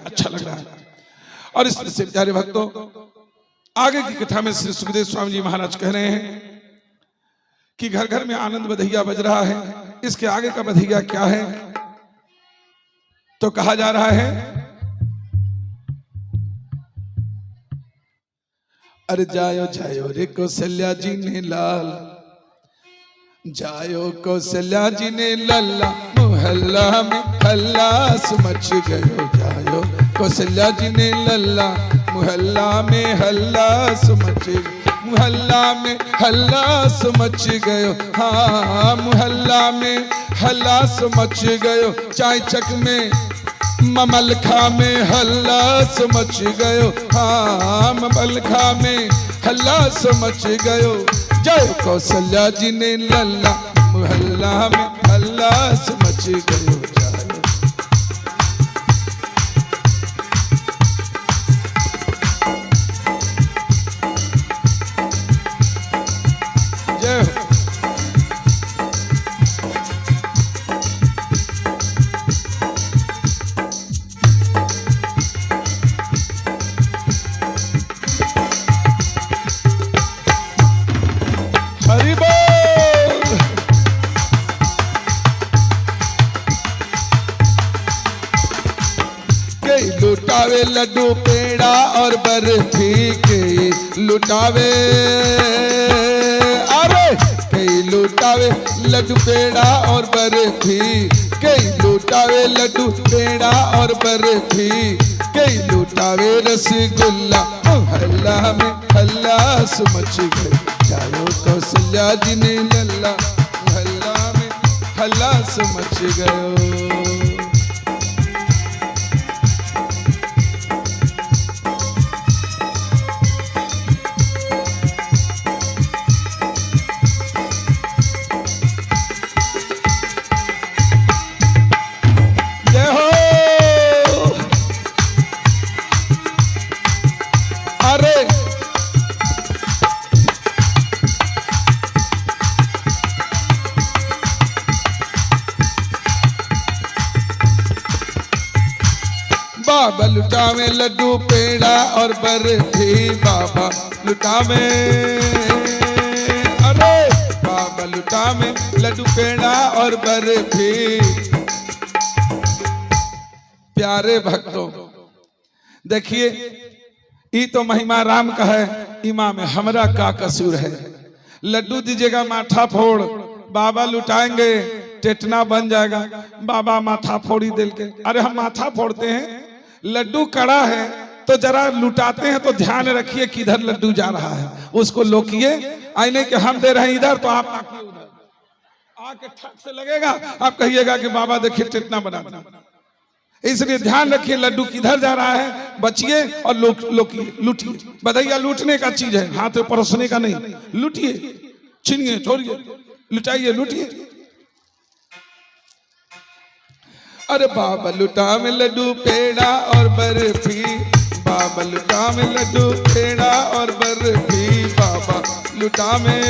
अच्छा लग रहा है। और इससे प्यारे भक्तों, आगे की कथा में श्री सुखदेव स्वामी जी महाराज कह रहे हैं कि घर घर में आनंद बधैया बज रहा है। इसके आगे का बधैया क्या है? तो कहा जा रहा है, अरे जायो जायो रे कौशल्या जी ने लाल, जायो कौशल्या जी ने लल्ला, मोहल्ला में हल्ला मच गयो। जायो कौशल्या जी ने लल्ला, मोहल्ला में हल्ला मच, मोहल्ला में हल्ला मच गयो। हाँ मोहल्ला में हल्ला मच गयो। चाय चक में ममलखा में हल्ला मच गयो। हाँ ममलखा में हल्ला मच गयो। जय कौशल्या जी ने लल्ला, मोहल्ला में हल्ला मच गयो। जय हो। हरि बोल। कई लुटावे लड्डू पेड़ा और बर्फी, कई लुटावे, अरे कई लुटावे लड्डू पेड़ा और बर्फी, कई लुटावे लड्डू पेड़ा और बर्फी, कई लुटावे रसगुल्ला, मोहल्ला में हल्ला मच गई। जायो कौशल्या जी ने लल्ला, मोहल्ला में हल्ला मच गयो। बाबा लुटावे लड्डू पेड़ा और बर्फी, बाबा लुटावे, अरे बाबा लुटावे लड्डू पेड़ा और बर्फी। प्यारे भक्तों देखिए, ये तो महिमा राम का है, इमा में हमरा का कसूर है। लड्डू दीजिएगा माथा फोड़, बाबा लुटाएंगे टेटना बन जाएगा। बाबा माथा फोड़ी दिल के, अरे हम माथा फोड़ते हैं, लड्डू कड़ा है तो जरा लुटाते हैं तो ध्यान रखिए किधर लड्डू जा रहा है, उसको लोकिए। आईने के हम दे रहे हैं इधर तो आप आके उधर, आके ठक से लगेगा, आप कहिएगा कि बाबा देखिए टेटना बनाना। इसलिए ध्यान रखिए लड्डू किधर जा रहा है, बचिए और लोकिए, लूटिए। बधैया लूटने का चीज है, हाथ में परोसने का नहीं। लूटिए, छीनिए, छोड़िए, लुटाइए, लूटिए। अरे बाबा लुटा में लड्डू पेड़ा और बर्फी, बाबा लुटा में लड्डू पेड़ा और बर्फी, बाबा लुटा में,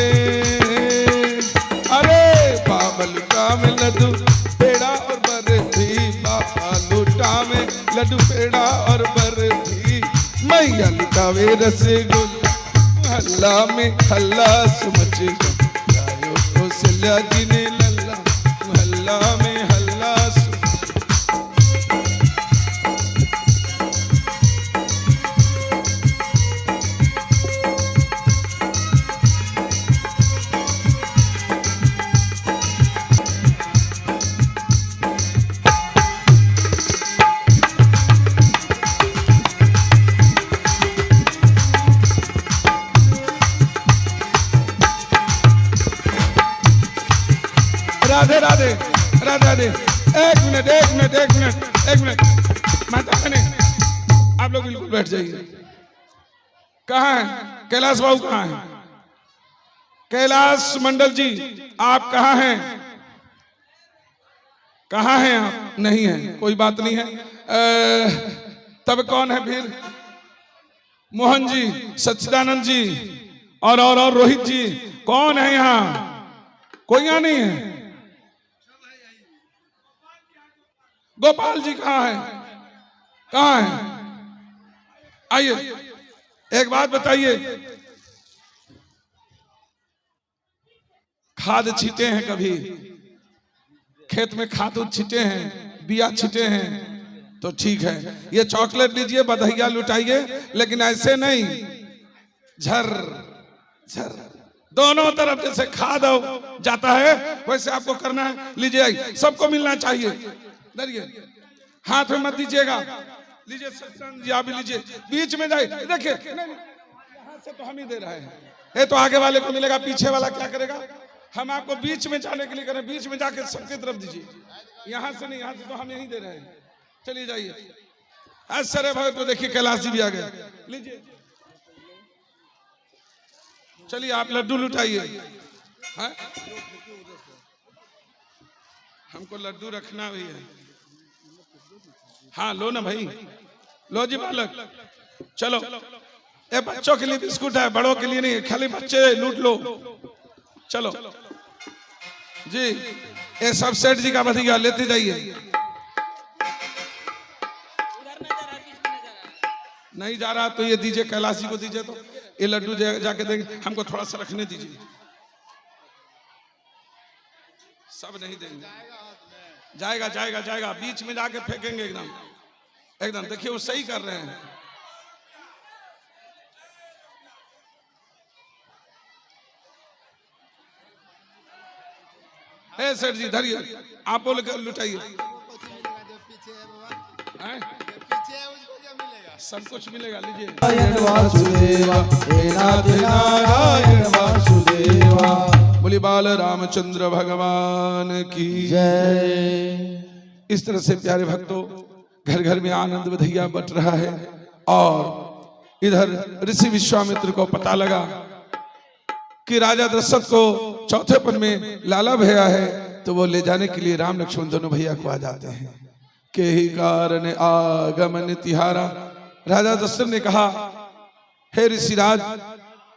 अरे बाबा लुटा में लड्डू पेड़ा और बर्फी, बाबा लुटा में लड्डू पेड़ा और बर्फी, मैया लुटावे रसगुल्ला, हल्ला में हल्ला मच गयो। कौशल्या जी ने लल्ला, हल्ला में हल्ला। राधे राधे राधे राधे। एक मिनट एक मिनट एक मिनट एक मिनट, माता बहने आप लोग बिल्कुल बैठ जाइए। कहाँ है कैलाश बाबू, कहाँ है कैलाश मंडल जी, आप कहाँ हैं? कहाँ हैं आप? नहीं है, कोई बात नहीं है। तब कौन है फिर? मोहन जी, सच्चिदानंद जी और रोहित जी, कौन है यहाँ? कोई यहाँ नहीं है। गोपाल जी कहाँ है? कहाँ है? आइए एक बात बताइए, खाद छीटे हैं कभी? खेत में खाद छीटे हैं, बिया छीटे हैं तो ठीक है। ये चॉकलेट लीजिए, बधाइयां लुटाइए, लेकिन ऐसे नहीं झर झर दोनों तरफ जैसे खाद जाता है वैसे आपको करना है। लीजिए, सबको मिलना चाहिए। डरिए, हाथ में मत दीजिएगा। लीजिए सत्संग जी, आप भी लीजिए, बीच में जाए। देखिए यहाँ से तो हम ही दे रहे हैं, ये तो आगे वाले को मिलेगा, पीछे वाला क्या करेगा? हम आपको बीच में जाने के लिए करें, बीच में जाके सबकी तरफ दीजिए। यहाँ से नहीं, यहाँ से तो हम यहीं दे रहे हैं। चलिए जाइए। आश्चर्य भगत तो देखिए कैलाश जी भी आ गए। लीजिए, चलिए आप लड्डू लुटाइए। हमको लड्डू रखना भी है। हाँ लो ना भाई, लो जी बालक, चलो। ये बच्चों के लिए बिस्कुट है, बड़ों के लिए नहीं, खाली बच्चे लूट लो। चलो जी, ये सब सेठ जी का बधिया लेते जाइए। नहीं जा रहा तो ये दीजिए, कैलाश जी को दीजिए। तो ये लड्डू जाके देंगे, हमको थोड़ा सा रखने दीजिए। सब नहीं देंगे, जाएगा जाएगा जाएगा, बीच में जाके फेंकेंगे एकदम एकदम। देखिए वो सही कर रहे हैं। हे सेठ जी धरिए, आप बोल कर लुटाइए। सब कुछ मिलेगा, लीजिए। बोली बाल रामचंद्र भगवान की जय। इस तरह से प्यारे भक्तों, घर घर में आनंद बधैया बट रहा है। और इधर ऋषि विश्वामित्र को पता लगा कि राजा दशरथ को चौथे पन में लाला भैया है, तो वो ले जाने के लिए राम लक्ष्मण दोनों भैया को आ जाते हैं। के ही कारण आगमन तिहारा। राजा दशरथ ने कहा, हे ऋषिराज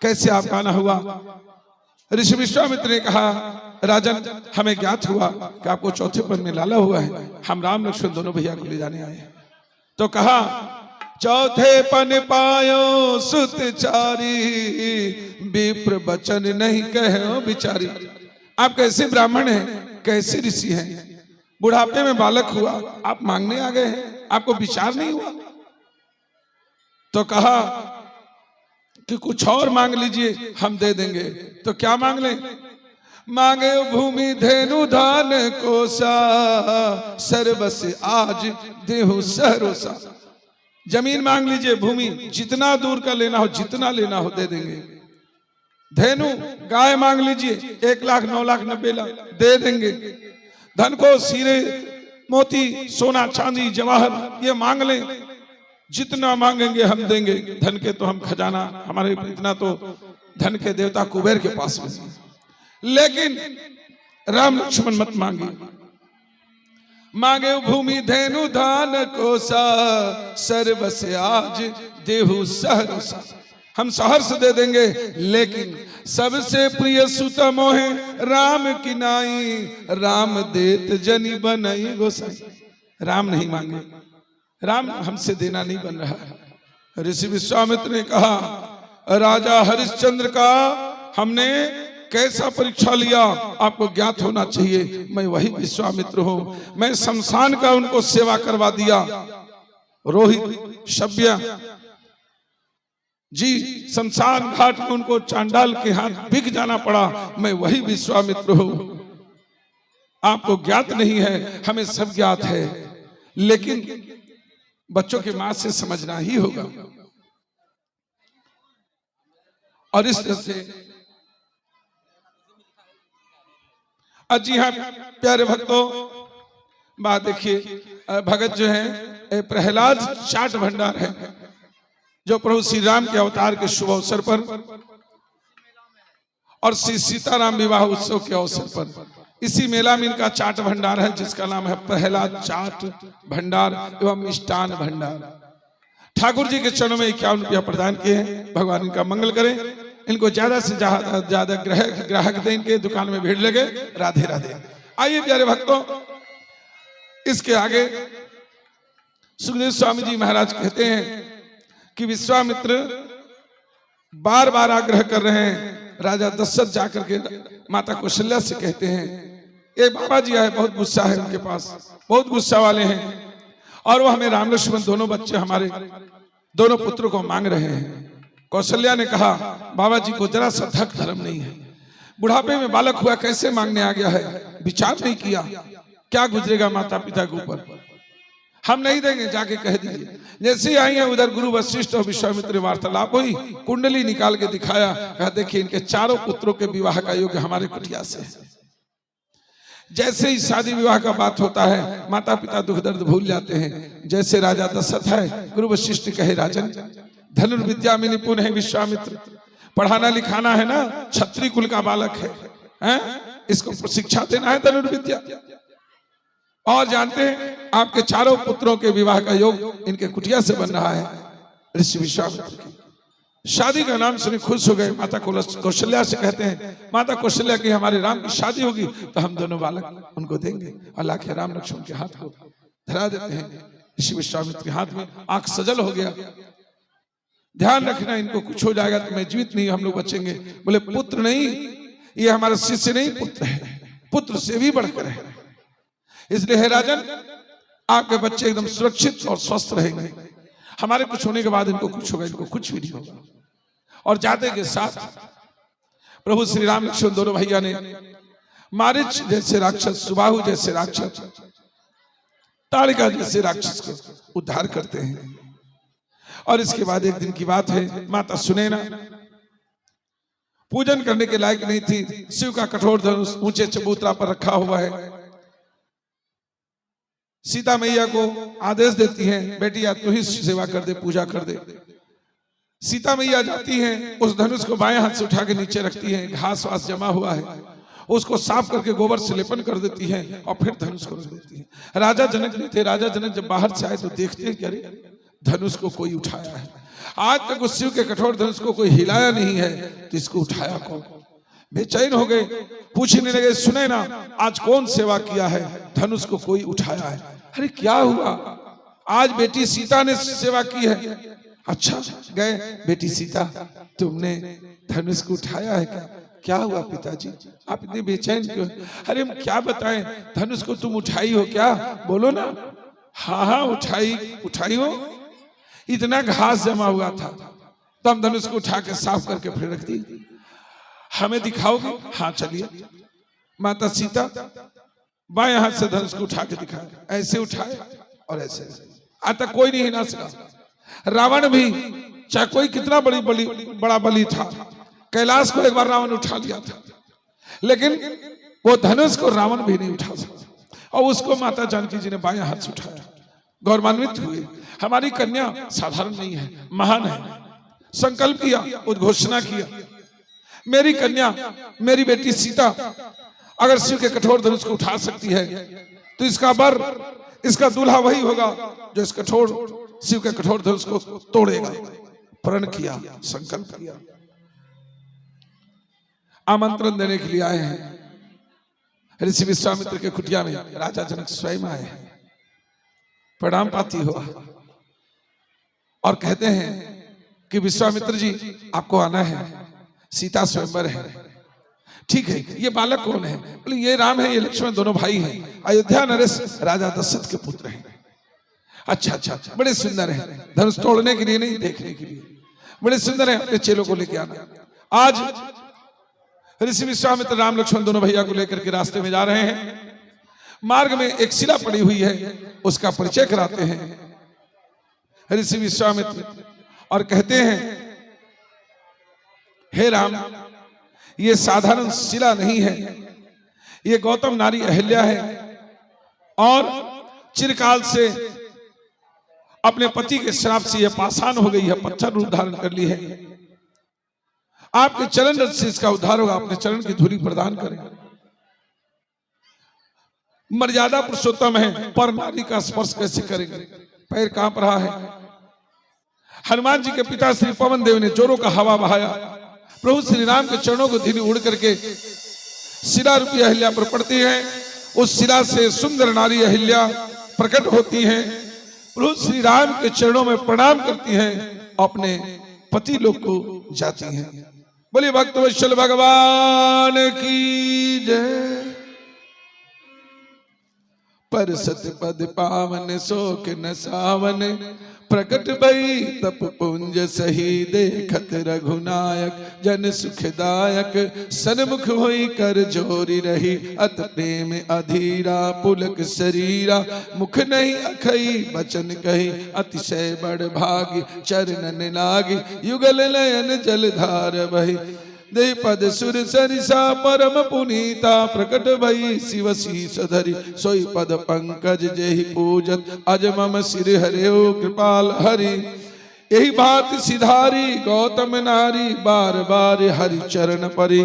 कैसे आपका आना हुआ? ऋषि विश्वामित्र ने कहा, राजन हमें ज्ञात हुआ कि आपको चौथे पन में लाला हुआ है, हम राम लक्ष्मण दोनों भैया को ले जाने आए हैं। तो कहा, चौथे पन पायो सुत चारी, विप्र बचन नहीं कहो बिचारी। आप कैसे ब्राह्मण हैं, कैसे ऋषि हैं? बुढ़ापे में बालक हुआ, आप मांगने आ गए हैं, आपको विचार नहीं हुआ? तो कहा कि कुछ और मांग लीजिए, हम दे देंगे। तो क्या मांग लें? मांगे भूमि धेनु धान कोसा, सर्वस आज देहु सहरोसा। जमीन मांग लीजिए, भूमि जितना दूर का लेना हो, जितना लेना हो दे देंगे। धेनु गाय मांग लीजिए, 1,09,90,00,000 दे देंगे। धन को हीरे मोती सोना चांदी जवाहर ये मांग लें, जितना मांगेंगे हम देंगे। धन के तो हम खजाना, हमारे इतना तो धन के देवता कुबेर के पास में, लेकिन राम लक्ष्मण मत मांगे। मांगे भूमि धेनु धान कोसा, सर्वस आज देहु सहरोसा। हम सहर्ष दे देंगे, लेकिन सबसे प्रिय सुत मोहे राम की नाई, राम देत जनी बनई गोसाई। राम नहीं मांगे, राम हमसे देना नहीं बन रहा। ऋषि विश्वामित्र ने कहा, राजा हरिश्चंद्र का हमने कैसा परीक्षा लिया आपको ज्ञात होना चाहिए। मैं वही विश्वामित्र हूं, मैं शमशान का उनको सेवा करवा दिया। रोहित शब्य जी शमशान घाट में उनको चांडाल के हाथ बिक जाना पड़ा, मैं वही विश्वामित्र हूं। आपको ज्ञात नहीं है, हमें सब ज्ञात है, लेकिन बच्चों के मां से समझना ही होगा। और इस तरह से जी हाँ प्यारे भक्तों, बात देखिए, भगत जो है प्रहलाद चाट भंडार है, जो प्रभु श्री राम के अवतार के शुभ अवसर पर और श्री सीताराम विवाह उत्सव के अवसर पर इसी मेला में इनका चाट भंडार है, जिसका नाम है प्रहलाद चाट भंडार एवं मिष्टान भंडार। ठाकुर जी के चरणों में 51 रुपया प्रदान किए हैं। भगवान इनका मंगल करें, इनको ज्यादा से ज्यादा ग्राहक दें, इनके दुकान में भीड़ लगे। राधे राधे। आइए प्यारे भक्तों, इसके आगे सुखदेव स्वामी जी महाराज कहते हैं कि विश्वामित्र बार बार आग्रह कर रहे हैं। राजा दशरथ जाकर के माता कौशल्या से कहते हैं, ये बाबा जी आए, बहुत गुस्सा है उनके पास, बहुत गुस्सा वाले हैं, और वो हमें राम लक्ष्मण दोनों बच्चे, हमारे दोनों पुत्रों को मांग रहे हैं। कौशल्या ने कहा, बाबा जी को जरा सा धक धर्म नहीं है, बुढ़ापे में बालक हुआ कैसे मांगने आ गया है, विचार नहीं किया, क्या गुजरेगा माता पिता के ऊपर, हम नहीं देंगे, जाके कह दीजिए। जैसे आई है उधर गुरु वशिष्ठ और विश्वामित्र वार्तालाप हुई, कुंडली निकाल के दिखाया, कहा देखिए इनके चारों पुत्रों के विवाह का योग हमारे कुटिया से है। जैसे ही शादी विवाह का बात होता है, माता पिता दुख दर्द भूल जाते हैं। जैसे राजा दशरथ है, गुरु वशिष्ठ कहे, राजन धनुर्विद्या में निपुण है विश्वामित्र, पढ़ाना लिखाना है ना, क्षत्रिय कुल का बालक है? इसको शिक्षा देना है धनुर्विद्या। और जानते हैं आपके चारों पुत्रों के विवाह का योग इनके कुटिया से बन रहा है। ऋषि विश्वामित्र की शादी का नाम सुने खुश हो गए। माता कौशल्या से कहते हैं, माता कौशल्या की हमारे राम की शादी होगी तो हम दोनों बालक उनको देंगे। अल्लाह के राम लक्ष्मण के हाथ को धरा देते हैं। ऋषि विश्वामित्र के हाथ में आंख सजल हो गया, ध्यान रखना इनको कुछ हो जाएगा तो मैं जीवित नहीं, हम लोग बचेंगे। बोले पुत्र नहीं, ये हमारा शिष्य नहीं, पुत्र है, पुत्र से भी बढ़कर है। इसलिए हे राजन, आपके बच्चे एकदम सुरक्षित और स्वस्थ रहेंगे, हमारे कुछ होने के बाद इनको कुछ होगा, इनको कुछ भी नहीं होगा। और जाते के साथ प्रभु श्री राम लक्ष्मण दोनों भैया ने मारीच जैसे राक्षस, सुबाहु जैसे राक्षस, ताड़िका जैसे राक्षस को उद्धार करते हैं। और इसके बाद एक दिन की बात है, माता सुनैना पूजन करने के लायक नहीं थी, शिव का कठोर धनुष ऊंचे चबूतरा पर रखा हुआ है। सीता मैया को आदेश देती हैं, बेटिया तू ही सेवा कर दे, पूजा कर दे। सीता मैया जाती हैं, उस धनुष को बाएं हाथ से उठा के नीचे रखती हैं, घास वास जमा हुआ है उसको साफ करके गोबर से लेपन कर देती हैं और फिर धनुष को रख देती हैं। राजा जनक नहीं थे, राजा जनक जब बाहर से आए तो देखते हैं कि अरे धनुष को कोई उठाया है। आज तक उस शिव के कठोर धनुष को कोई हिलाया नहीं है, तो इसको उठाया कौन? बेचैन हो गए, पूछने लगे, सुने ना आज कौन सेवा किया है, धनुष को कोई उठाया है। अरे क्या हुआ, आज बेटी सीता ने सेवा की है। अच्छा गए, बेटी सीता तुमने धनुष को उठाया है क्या? क्या हुआ पिताजी, आप इतने बेचैन क्यों? अरे हम क्या बताएं, धनुष को तुम उठाई हो क्या? बोलो ना। हाँ हाँ उठाई हो, इतना घास जमा हुआ था तो हम धनुष को उठा के साफ करके फिर रख दी। हमें दिखाओगे? हाँ चलिए। माता सीता बाएं हाथ से धनुष को उठा के दिखाया, ऐसे उठाए और ऐसे, आज तक कोई नहीं हिला सका। रावण भी, चाहे कोई कितना बड़ा बली था, कैलाश को एक बार रावण उठा लिया था, लेकिन वो धनुष को रावण भी नहीं उठा सका। और उसको माता जानकी जी ने बाएं हाथ से उठाया, गौरवान्वित हुए। हमारी कन्या साधारण नहीं है, महान है। संकल्प किया, उद्घोषणा किया, मेरी कन्या, मेरी बेटी सीता अगर शिव के कठोर धनुष को उठा सकती है तो इसका वर, इसका दूल्हा वही होगा जो इस कठोर शिव के कठोर धनुष को तोड़ेगा। प्रण किया, संकल्प किया। आमंत्रण देने के लिए आए हैं ऋषि विश्वामित्र के कुटिया में। राजा जनक स्वयं आए, प्रणाम पाती हुआ और कहते हैं कि विश्वामित्र जी आपको आना है, सीता स्वयंवर है। ठीक है, ये बालक कौन है? बोले ये राम है, ये लक्ष्मण, दोनों भाई हैं, अयोध्या नरेश राजा दशरथ के पुत्र हैं। अच्छा अच्छा, बड़े सुंदर हैं, धनुष तोड़ने के लिए नहीं, देखने के लिए बड़े सुंदर हैं। अपने चेलों को लेके आना। आज ऋषि विश्वामित्र राम लक्ष्मण दोनों भैया को लेकर के रास्ते में जा रहे हैं। मार्ग में एक शिला पड़ी हुई है, उसका परिचय कराते हैं ऋषि विश्वामित्र और कहते हैं, हे राम, ये साधारण शिला नहीं है, ये गौतम नारी अहिल्या है और चिरकाल से अपने पति के श्राप से यह पाषाण हो गई है, पत्थर रूप धारण कर ली है। आपके चरण रज से इसका उद्धार होगा, अपने चरण की धूलि प्रदान करें। मर्यादा पुरुषोत्तम है, पर नारी का स्पर्श कैसे करेंगे? पैर कांप रहा है। हनुमान जी के पिता श्री पवन देव ने जोरों का हवा बहाया, प्रभु श्री राम के चरणों को धीरे उड़ करके शिला रूपी अहिल्या पर पड़ती है। उस शिला से सुंदर नारी अहिल्या प्रकट होती है। प्रभु श्री राम के चरणों में प्रणाम करती हैं, अपने पति लोग को जाती हैं। बोलिए भक्तवत्सल भगवान की जय। पर सतपद पावन शोक न सावन, प्रकट भई तप पुंज सही देखत रघुनायक। जन सुखदायक सन्मुख होई कर जोरी रही, अत प्रेम अधीरा पुलक शरीरा। मुख नहीं अखई बचन कही, अतिशय बड़ भागी चरणन लागी। युगल नयन जलधार बही, दे पद सुर सरिसा परम पुनीता। प्रकट भई शिव शीस धरि, सोई पद पंकज जेहि पूजत। अज मम सिर हरियो कृपाल हरि, यही बात सिधारी गौतम नारी। बार बार हरि चरण परी,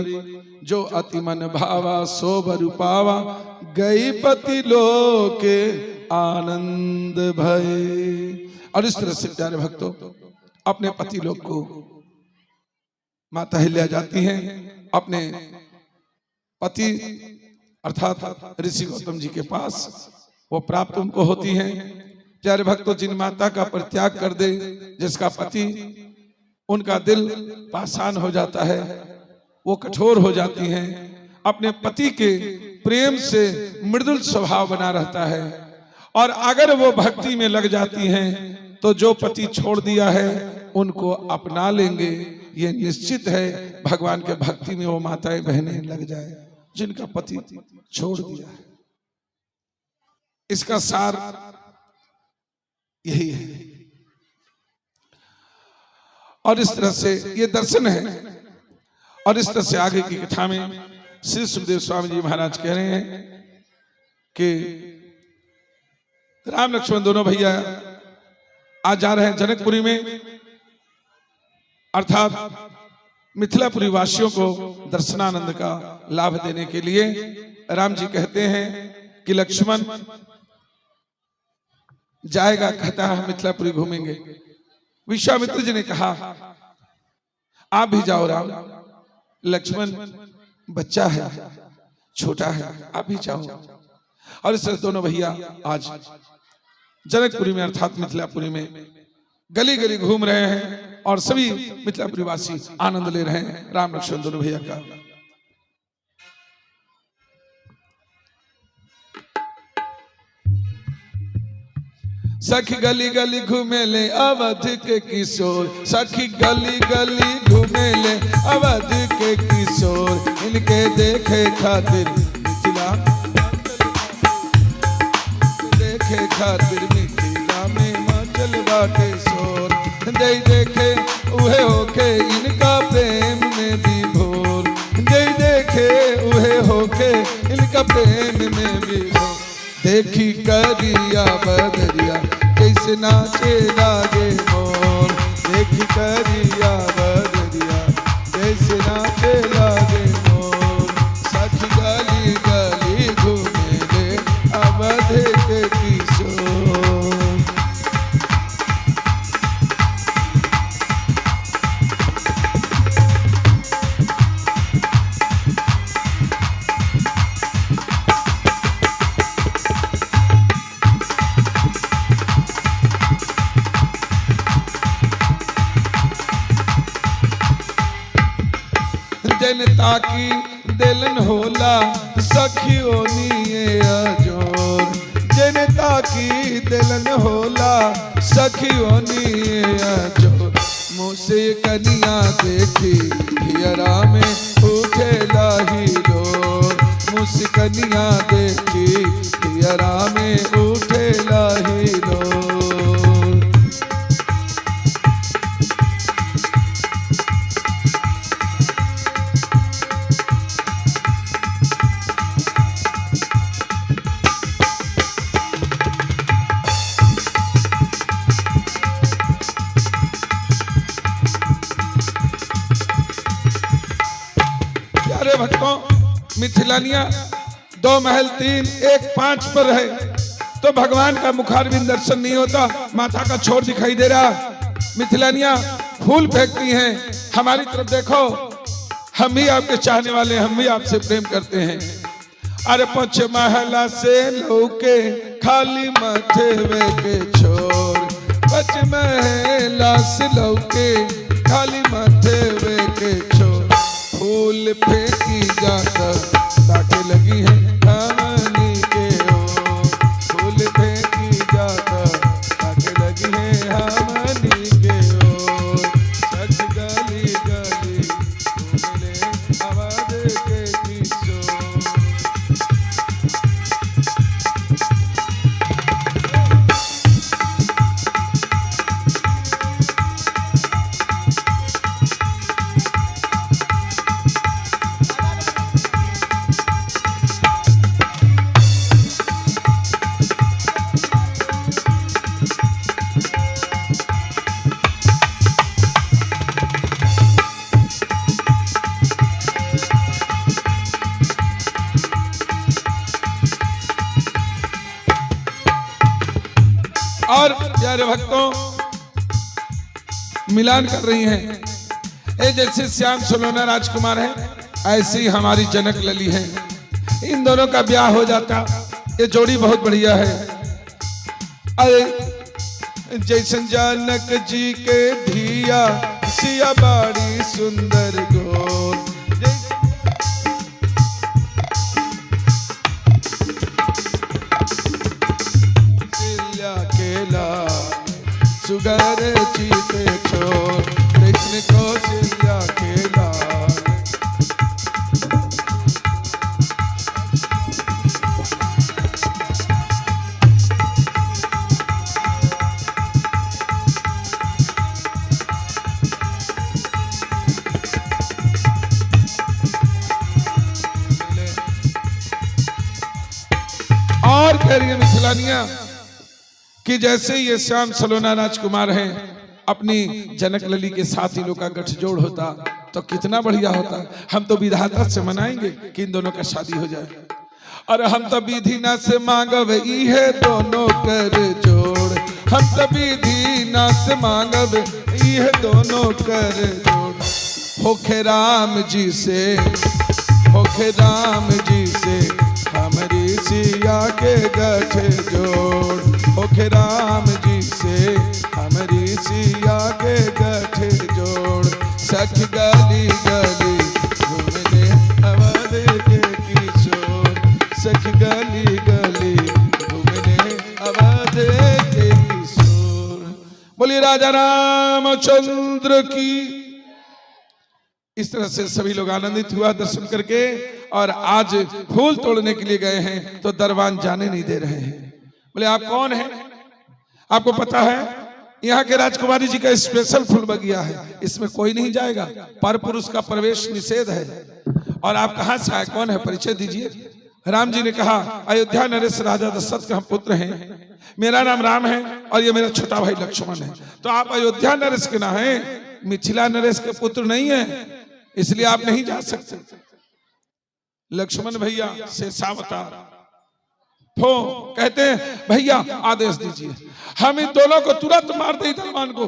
जो अति मन भावा सो बर पावा। गई पति लोके आनंद भय। और इस तरह से प्यारे भक्तों, अपने पति लोग को माता अहिल्या जाती हैं, अपने पति अर्थात ऋषि गौतम जी के पास वो प्राप्त उनको होती हैं। प्यारे भक्तों, जिन माता का परित्याग कर दे, जिसका पति उनका दिल पाषाण हो जाता है, वो कठोर हो जाती हैं। अपने पति के प्रेम से मृदुल स्वभाव बना रहता है, और अगर वो भक्ति में लग जाती हैं तो जो पति छोड़ दिया है उनको अपना लेंगे। ये निश्चित है, भगवान के भक्ति में वो माताएं बहनें लग जाए जिनका पति छोड़ दिया है। इसका सार यही है। और इस तरह से ये दर्शन है। और इस तरह से आगे की कथा में श्री सुखदेव स्वामी जी महाराज कह रहे हैं कि राम लक्ष्मण दोनों भैया आज जा रहे हैं जनकपुरी में, अर्थात मिथिलापुरी वासियों को दर्शनानंद का लाभ देने के लिए। राम जी कहते हैं कि लक्ष्मण जाएगा, कहता है मिथिलापुरी घूमेंगे। विश्वामित्र जी ने कहा आप भी जाओ राम, लक्ष्मण बच्चा है, छोटा है, आप भी जाओ। और इस तरह दोनों भैया आज जनकपुरी में अर्थात मिथिलापुरी में गली गली घूम रहे हैं, और सभी मिथिलापुरी वासी आनंद ले रहे हैं राम लक्ष्मण दोनों भैया का। सखी गली गली घूमे ले अवध के किशोर, सखी गली गली घूमे ले अवध के किशोर। इनके देखे खातिर मिथिला, देखे खातिर मिथिला में मचल बाटे शोर। जय देखे उहे होके इनका प्रेम में विभोर, जय देखे उहे होके इनका प्रेम में विभोर। देखी करिया बदरिया जैसे नाचे लागे मोर, देखी करिया बदरिया जैसे नाचे लागे मोर। सखी गली गली घूमे ले अवध के किशोर। जनता की दिलन होला सखियों निये अजोर, जनता की दिलन होला सखियों निये अजोर। मुझसे कनिया देखी हियरा में उठे लाही लोर, मुझसे कनिया देखी हियरा में उठे लाही लोर। भक्तों, मिथिलानिया 2 महल 3 1 5 पर है, तो भगवान का मुखारविंद दर्शन नहीं होता, माथा का छोर दिखाई दे रहा। मिथिलानिया फूल फेंकती हैं, हमारी तरफ देखो, हम भी आपके चाहने वाले, हम भी आपसे प्रेम करते हैं। अरे 5 महला से लौके खाली माथे वे के छोर बच महला से लौके खाली माथे वे के छोर फूल फेंकी जाता ताके लगी है हमनी के ओर फूल फेंकी जाता ताके लगी है हमनी के ओर सच गली गली घूमले आवाज के किशोर। और प्यारे भक्तों मिलान कर रही हैं, ये जैसे श्याम सलोना राजकुमार है ऐसी ही हमारी जनक लली है। इन दोनों का ब्याह हो जाता, ये जोड़ी बहुत बढ़िया है। अरे जैसन जानक जी के धिया सिया बाड़ी सुंदर गोर सुगर चीते छोर कृष्ण कौशल्या के लाल। और कह रही है मिथिलानिया कि जैसे ये श्याम सलोना राजकुमार हैं अपनी जनक लली के साथ इन लोग का गठजोड़ होता तो कितना बढ़िया होता। हम तो विधाता से मनाएंगे कि इन दोनों का शादी हो जाए, और हम तो विधि ना से मांगब इहे दोनों कर जोड़। हम तो विधि ना से मांगब इहे दोनों कर जोड़। होखे राम जी से होखे राम जी से हमारी सिया के गठजोड़। होखे राम जी से हमारी सिया के गठजोड़। सख गली गली घूमने अवध के किशोर। सख गली गली घूमने अवध के किशोर। बोलिए राजा रामचंद्र की। इस तरह से सभी लोग आनंदित हुआ दर्शन करके, और आज फूल तोड़ने के लिए गए हैं तो दरबान जाने नहीं दे रहे हैं। बोले आप कौन हैं? आपको पता है यहाँ के राजकुमारी जी का स्पेशल फूल बगिया है, इसमें कोई नहीं जाएगा, पर पुरुष का प्रवेश निषेध है। और आप कहाँ से आए, कौन है, परिचय दीजिए। राम जी ने कहा अयोध्या नरेश राजा दशरथ के हम पुत्र हैं, मेरा नाम राम है और ये मेरा छोटा भाई लक्ष्मण है। तो आप अयोध्या नरेश के ना हैं, मिथिला नरेश के पुत्र नहीं है, इसलिए आप नहीं जा सकते। लक्ष्मण भैया से सावधान फो कहते हैं भैया आदेश दीजिए, हम इन दोनों को तुरंत मार दे दलमान को।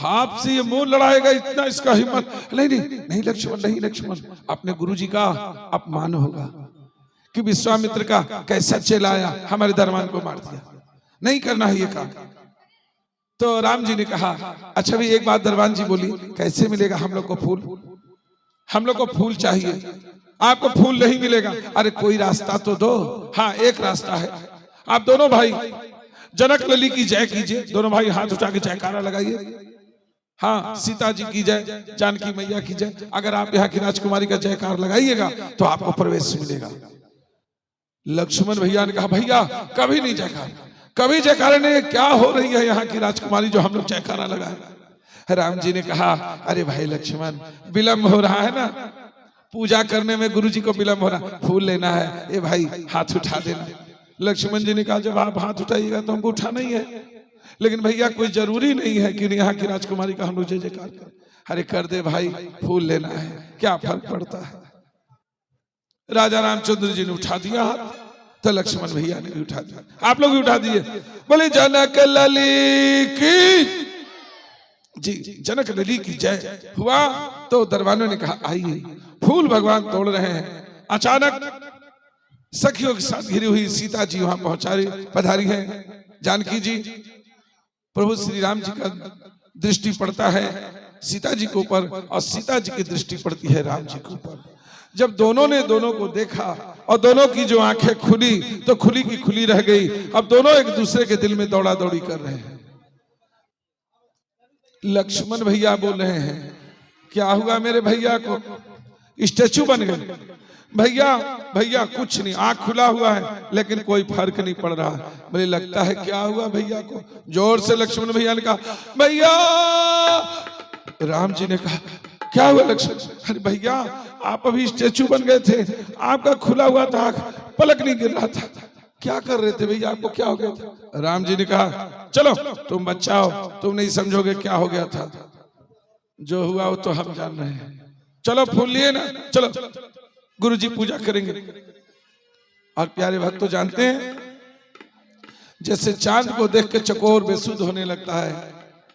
आपसे ये मुंह लड़ाएगा, इतना इसका हिम्मत नहीं। नहीं नहीं लक्ष्मण, नहीं लक्ष्मण, अपने गुरुजी का अपमान होगा कि विश्वामित्र का कैसा चेला आया हमारे दरबान को मार दिया, नहीं करना है ये काम। तो राम जी ने कहा अच्छा भी एक बात दरबान जी बोली, कैसे मिलेगा हम लोग को फूल? हम लोग को फूल चाहिए, आपको फूल नहीं मिलेगा। अरे कोई रास्ता तो दो। हाँ एक रास्ता है, आप दोनों भाई जनक लली की जय कीजिए, दोनों भाई हाथ उठा के जयकारा लगाइए। हाँ सीता जी की जय, जानकी मैया की जय। अगर आप यहाँ की राजकुमारी का जयकार लगाइएगा तो आपको प्रवेश मिलेगा। लक्ष्मण भैया ने कहा भैया कभी नहीं जयकार, कभी जयकारा नहीं, क्या हो रही है यहाँ की राजकुमारी जो हम लोग जयकारा लगाए। राम जी ने कहा अरे भाई लक्ष्मण विलंब हो रहा है ना, पूजा करने में गुरुजी को विलंब हो रहा, फूल लेना है, ए भाई हाथ उठा देना। लक्ष्मण जी ने कहा जब आप हाथ उठाइएगा तो हमको उठाना ही है, लेकिन भैया कोई जरूरी नहीं है कि यहाँ की राजकुमारी का हम लोग जय जयकार करें। अरे कर दे भाई, फूल लेना है, क्या फर्क पड़ता है। राजा रामचंद्र जी ने उठा दिया हाथ, तो लक्ष्मण भैया ने भी उठा दिया, आप लोग भी उठा दिए। बोले जनक लली की जी, जनक लली की जय। हुआ तो दरबानों ने कहा आइए, फूल भगवान तोड़ रहे हैं। अचानक सखियों के साथ घिरी हुई सीता जी वहां पधारी है। जानकी जी, प्रभु श्री राम जी का दृष्टि पड़ता है सीता जी के ऊपर और सीता जी की दृष्टि पड़ती है राम जी के ऊपर। जब दोनों ने दोनों को देखा और दोनों की जो आंखें खुली तो खुली की खुली रह गई। अब दोनों एक दूसरे के दिल में दौड़ा दौड़ी कर रहे हैं। लक्ष्मण भैया बोल रहे हैं, क्या हुआ मेरे भैया को? स्टैचू बन गए। भैया भैया कुछ नहीं, आंख खुला हुआ है लेकिन कोई फर्क नहीं पड़ रहा। मुझे लगता है क्या हुआ भैया को? जोर से लक्ष्मण भैया ने कहा, भैया। राम जी ने कहा, क्या हुआ लक्ष्मण? अरे भैया आप अभी स्टैचू बन गए थे, आपका खुला हुआ था, आंख पलक नहीं गिर रहा था, क्या कर रहे थे भैया? आपको क्या हो गया था? राम जी ने कहा, चलो तुम बच्चा हो, तुम नहीं समझोगे क्या हो गया था। जो हुआ वो तो हम जान रहे हैं। चलो फूल लिए ना, चलो गुरुजी पूजा करेंगे। और प्यारे भक्त तो जानते हैं, जैसे चांद को देख के चकोर बेसुध होने लगता है,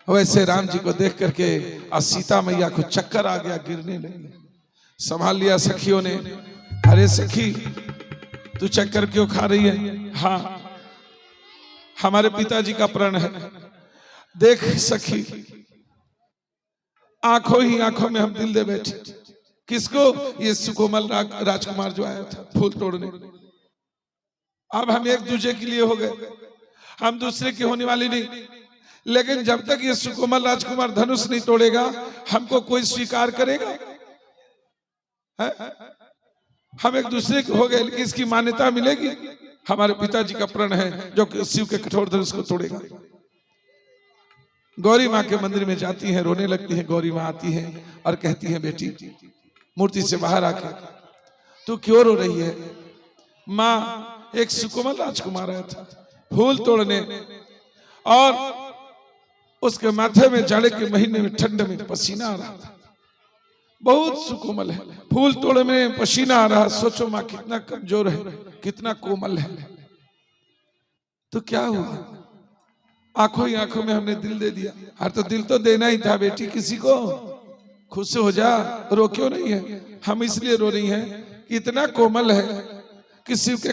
वैसे राम जी को देख करके और सीता मैया को चक्कर आ गया, गिरने लगी। संभाल लिया सखियों ने। अरे सखी तू चक्कर क्यों खा रही है? हाँ हमारे पिताजी का प्रण है। देख सखी, आंखों ही आंखों में हम दिल दे बैठे। किसको? ये सुकोमल राजकुमार जो आया था फूल तोड़ने। अब हम एक दूसरे के लिए हो गए, हम दूसरे की होने वाली नहीं। लेकिन जब तक ये सुकोमल राजकुमार धनुष नहीं तोड़ेगा हमको कोई स्वीकार करेगा? है? हम एक दूसरे के हो गए लेकिन इसकी मान्यता मिलेगी? हमारे पिताजी का प्रण है जो शिव के कठोर धनुष को तोड़ेगा। गौरी माँ के मंदिर में जाती है, रोने लगती है। गौरी माँ आती है और कहती है, बेटी मूर्ति से बाहर आके तू क्यों रो रही है? माँ एक सुकोमल राजकुमार आया था फूल तोड़ने और उसके माथे में जाड़े के महीने में ठंड में पसीना आ रहा था। बहुत सुकोमल है, फूल तोड़ने में पसीना आ रहा। सोचो माँ कितना कमजोर है, कितना कोमल है। तो क्या हुआ? आंखों ही आंखों में हमने दिल दे दिया। हर तो दिल तो देना ही था बेटी किसी को। खुश हो जा, रो क्यों नहीं है? हम इसलिए रो रही हैं कि इतना कोमल है कि शिव के